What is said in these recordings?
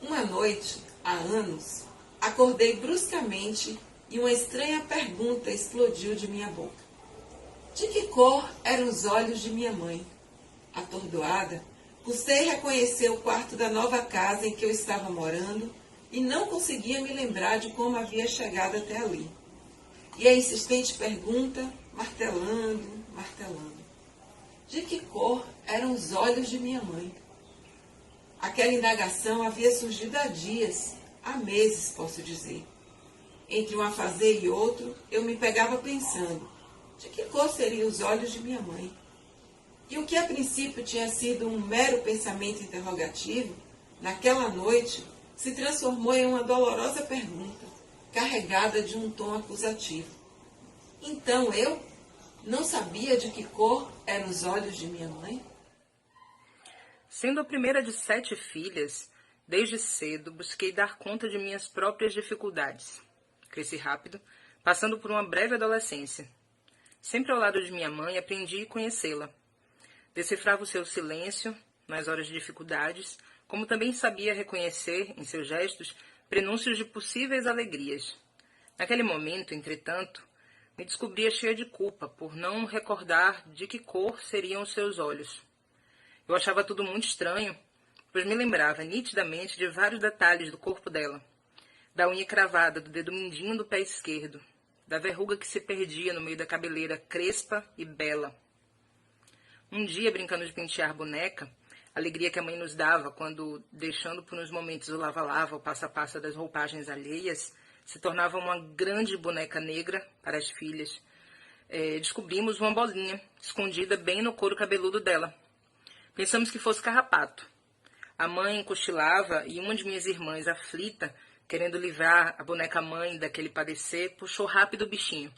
Uma noite, há anos, acordei bruscamente e uma estranha pergunta explodiu de minha boca. De que cor eram os olhos de minha mãe? Atordoada, custei reconhecer o quarto da nova casa em que eu estava morando e não conseguia me lembrar de como havia chegado até ali. E a insistente pergunta, martelando, martelando. De que cor eram os olhos de minha mãe? Aquela indagação havia surgido há dias, há meses, posso dizer. Entre um afazer e outro, eu me pegava pensando, de que cor seriam os olhos de minha mãe? E o que a princípio tinha sido um mero pensamento interrogativo, naquela noite se transformou em uma dolorosa pergunta, carregada de um tom acusativo. Então eu não sabia de que cor eram os olhos de minha mãe? Sendo a primeira de 7 filhas, desde cedo busquei dar conta de minhas próprias dificuldades. Cresci rápido, passando por uma breve adolescência. Sempre ao lado de minha mãe, aprendi a conhecê-la. Decifrava o seu silêncio nas horas de dificuldades, como também sabia reconhecer, em seus gestos, prenúncios de possíveis alegrias. Naquele momento, entretanto, me descobria cheia de culpa por não recordar de que cor seriam os seus olhos. Eu achava tudo muito estranho, pois me lembrava nitidamente de vários detalhes do corpo dela, da unha cravada do dedo mindinho do pé esquerdo, da verruga que se perdia no meio da cabeleira crespa e bela. Um dia, brincando de pentear a boneca, a alegria que a mãe nos dava quando, deixando por uns momentos o lava-lava, o passa-passa das roupagens alheias, se tornava uma grande boneca negra para as filhas. Descobrimos uma bolinha escondida bem no couro cabeludo dela. Pensamos que fosse carrapato. A mãe cochilava e uma de minhas irmãs, aflita, querendo livrar a boneca-mãe daquele padecer, puxou rápido o bichinho.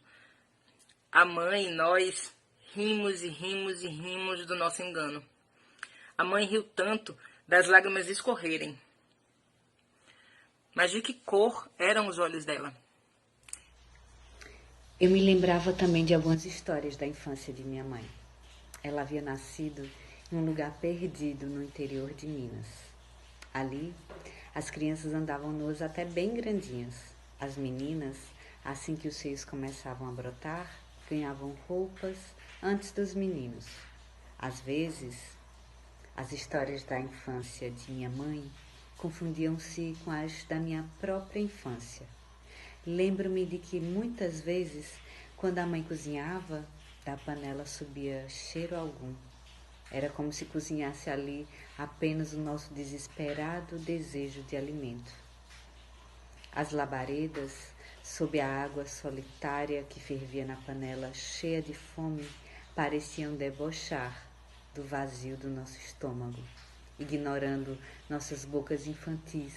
A mãe e nós rimos e rimos e rimos do nosso engano. A mãe riu tanto das lágrimas escorrerem. Mas de que cor eram os olhos dela? Eu me lembrava também de algumas histórias da infância de minha mãe. Ela havia nascido em um lugar perdido no interior de Minas. Ali, as crianças andavam nuas até bem grandinhas. As meninas, assim que os seios começavam a brotar, ganhavam roupas antes dos meninos. Às vezes, as histórias da infância de minha mãe confundiam-se com as da minha própria infância. Lembro-me de que muitas vezes, quando a mãe cozinhava, da panela subia cheiro algum. Era como se cozinhasse ali apenas o nosso desesperado desejo de alimento. As labaredas, sob a água solitária que fervia na panela cheia de fome, pareciam debochar do vazio do nosso estômago, ignorando nossas bocas infantis,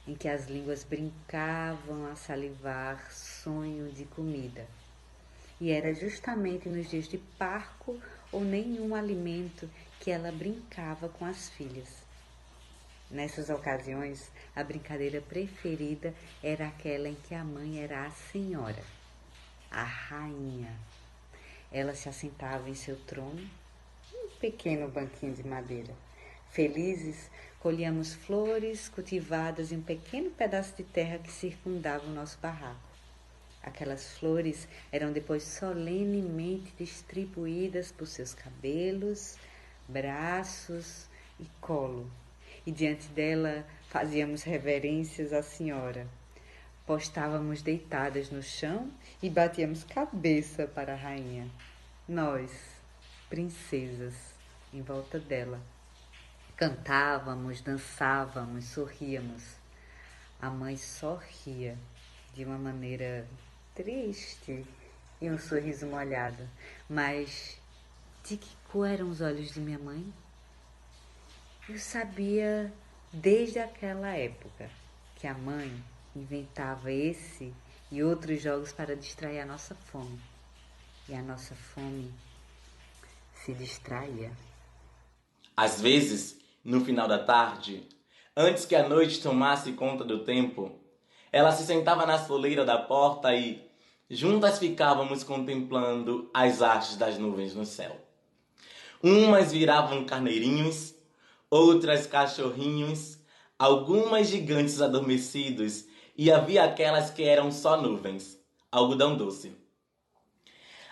em que as línguas brincavam a salivar sonho de comida. E era justamente nos dias de parco ou nenhum alimento que ela brincava com as filhas. Nessas ocasiões, a brincadeira preferida era aquela em que a mãe era a senhora, a rainha. Ela se assentava em seu trono, um pequeno banquinho de madeira. Felizes, colhíamos flores cultivadas em um pequeno pedaço de terra que circundava o nosso barraco. Aquelas flores eram depois solenemente distribuídas por seus cabelos, braços e colo. E diante dela fazíamos reverências à senhora. Postávamos deitadas no chão e batíamos cabeça para a rainha. Nós, princesas, em volta dela. Cantávamos, dançávamos, sorríamos. A mãe sorria de uma maneira triste e um sorriso molhado. Mas de que cor eram os olhos de minha mãe? Eu sabia desde aquela época que a mãe inventava esse e outros jogos para distrair a nossa fome. E a nossa fome se distraía. Às vezes, no final da tarde, antes que a noite tomasse conta do tempo, ela se sentava na soleira da porta e juntas ficávamos contemplando as hastes das nuvens no céu. Umas viravam carneirinhos, outras cachorrinhos, algumas gigantes adormecidos e havia aquelas que eram só nuvens, algodão doce.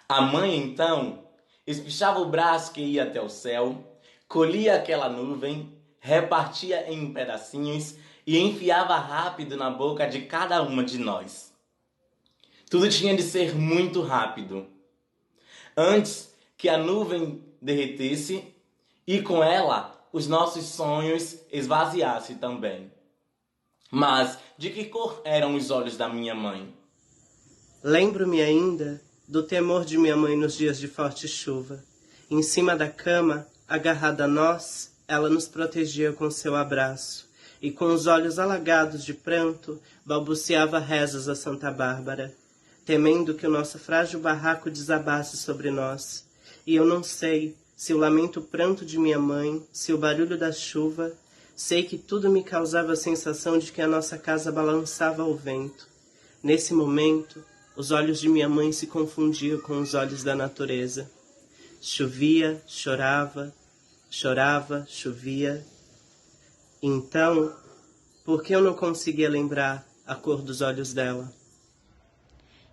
A mãe, então, espichava o braço que ia até o céu, colhia aquela nuvem, repartia em pedacinhos e enfiava rápido na boca de cada uma de nós. Tudo tinha de ser muito rápido, antes que a nuvem derretesse e com ela os nossos sonhos esvaziassem também. Mas de que cor eram os olhos da minha mãe? Lembro-me ainda do temor de minha mãe nos dias de forte chuva. Em cima da cama, agarrada a nós, ela nos protegia com seu abraço, e com os olhos alagados de pranto, balbuciava rezas a Santa Bárbara, temendo que o nosso frágil barraco desabasse sobre nós. E eu não sei se o lamento pranto de minha mãe, se o barulho da chuva, sei que tudo me causava a sensação de que a nossa casa balançava ao vento. Nesse momento, os olhos de minha mãe se confundiam com os olhos da natureza. Chovia, chorava, chorava, chovia. Então, por que eu não conseguia lembrar a cor dos olhos dela?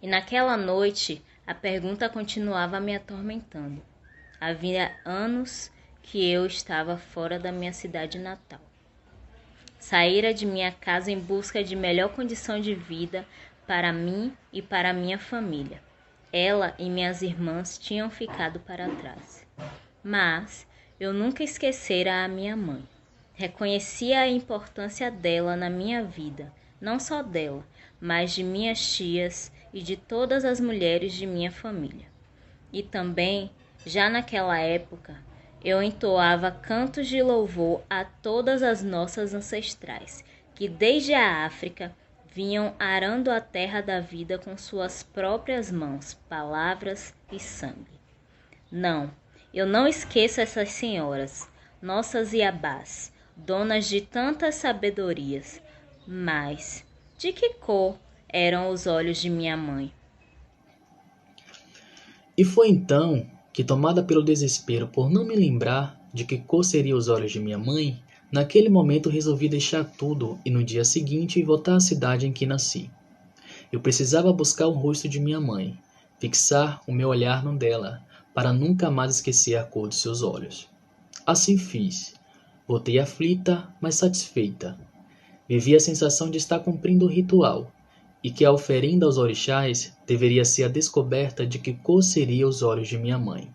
E naquela noite, a pergunta continuava me atormentando. Havia anos que eu estava fora da minha cidade natal. Saíra de minha casa em busca de melhor condição de vida para mim e para minha família. Ela e minhas irmãs tinham ficado para trás. Mas eu nunca esquecera a minha mãe. Reconhecia a importância dela na minha vida, não só dela, mas de minhas tias e de todas as mulheres de minha família. E também, já naquela época, eu entoava cantos de louvor a todas as nossas ancestrais, que desde a África vinham arando a terra da vida com suas próprias mãos, palavras e sangue. Não, eu não esqueço essas senhoras, nossas iabás, donas de tantas sabedorias, mas de que cor eram os olhos de minha mãe? E foi então que, tomada pelo desespero por não me lembrar de que cor seriam os olhos de minha mãe, naquele momento resolvi deixar tudo e no dia seguinte voltar à cidade em que nasci. Eu precisava buscar o rosto de minha mãe, fixar o meu olhar no dela, para nunca mais esquecer a cor de seus olhos. Assim fiz. Voltei aflita, mas satisfeita. Vivi a sensação de estar cumprindo o ritual, e que a oferenda aos orixás deveria ser a descoberta de que cor seriam os olhos de minha mãe.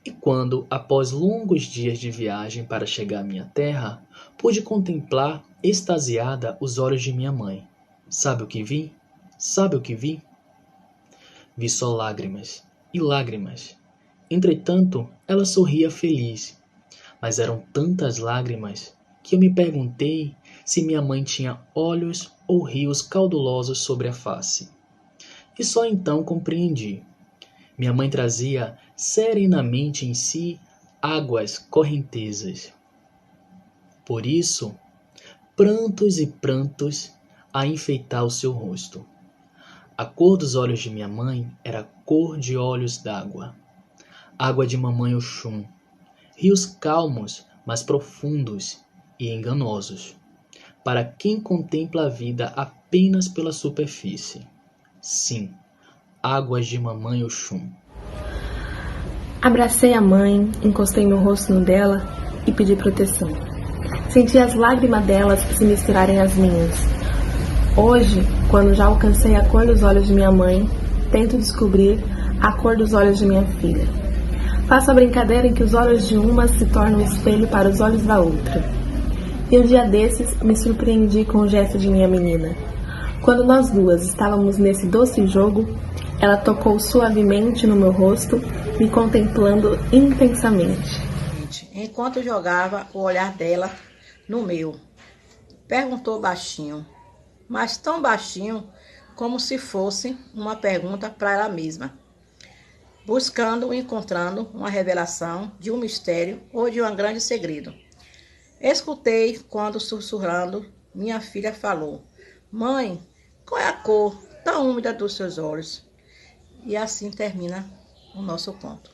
E quando, após longos dias de viagem para chegar à minha terra, pude contemplar, extasiada, os olhos de minha mãe. Sabe o que vi? Sabe o que vi? Vi só lágrimas e lágrimas. Entretanto, ela sorria feliz, mas eram tantas lágrimas que eu me perguntei se minha mãe tinha olhos ou rios caudulosos sobre a face. E só então compreendi. Minha mãe trazia serenamente em si águas correntezas. Por isso, prantos e prantos a enfeitar o seu rosto. A cor dos olhos de minha mãe era cor de olhos d'água. Água de mamãe Oxum. Rios calmos, mas profundos e enganosos, para quem contempla a vida apenas pela superfície. Sim, águas de mamãe Oxum. Abracei a mãe, encostei meu rosto no dela e pedi proteção. Senti as lágrimas delas se misturarem às minhas. Hoje, quando já alcancei a cor dos olhos de minha mãe, tento descobrir a cor dos olhos de minha filha. Faço a brincadeira em que os olhos de uma se tornam espelho para os olhos da outra. E um dia desses me surpreendi com o gesto de minha menina. Quando nós duas estávamos nesse doce jogo, ela tocou suavemente no meu rosto, me contemplando intensamente. Enquanto jogava o olhar dela no meu, perguntou baixinho, mas tão baixinho como se fosse uma pergunta para ela mesma, buscando e encontrando uma revelação de um mistério ou de um grande segredo. Escutei quando, sussurrando, minha filha falou: "Mãe, qual é a cor tão úmida dos seus olhos?" E assim termina o nosso conto.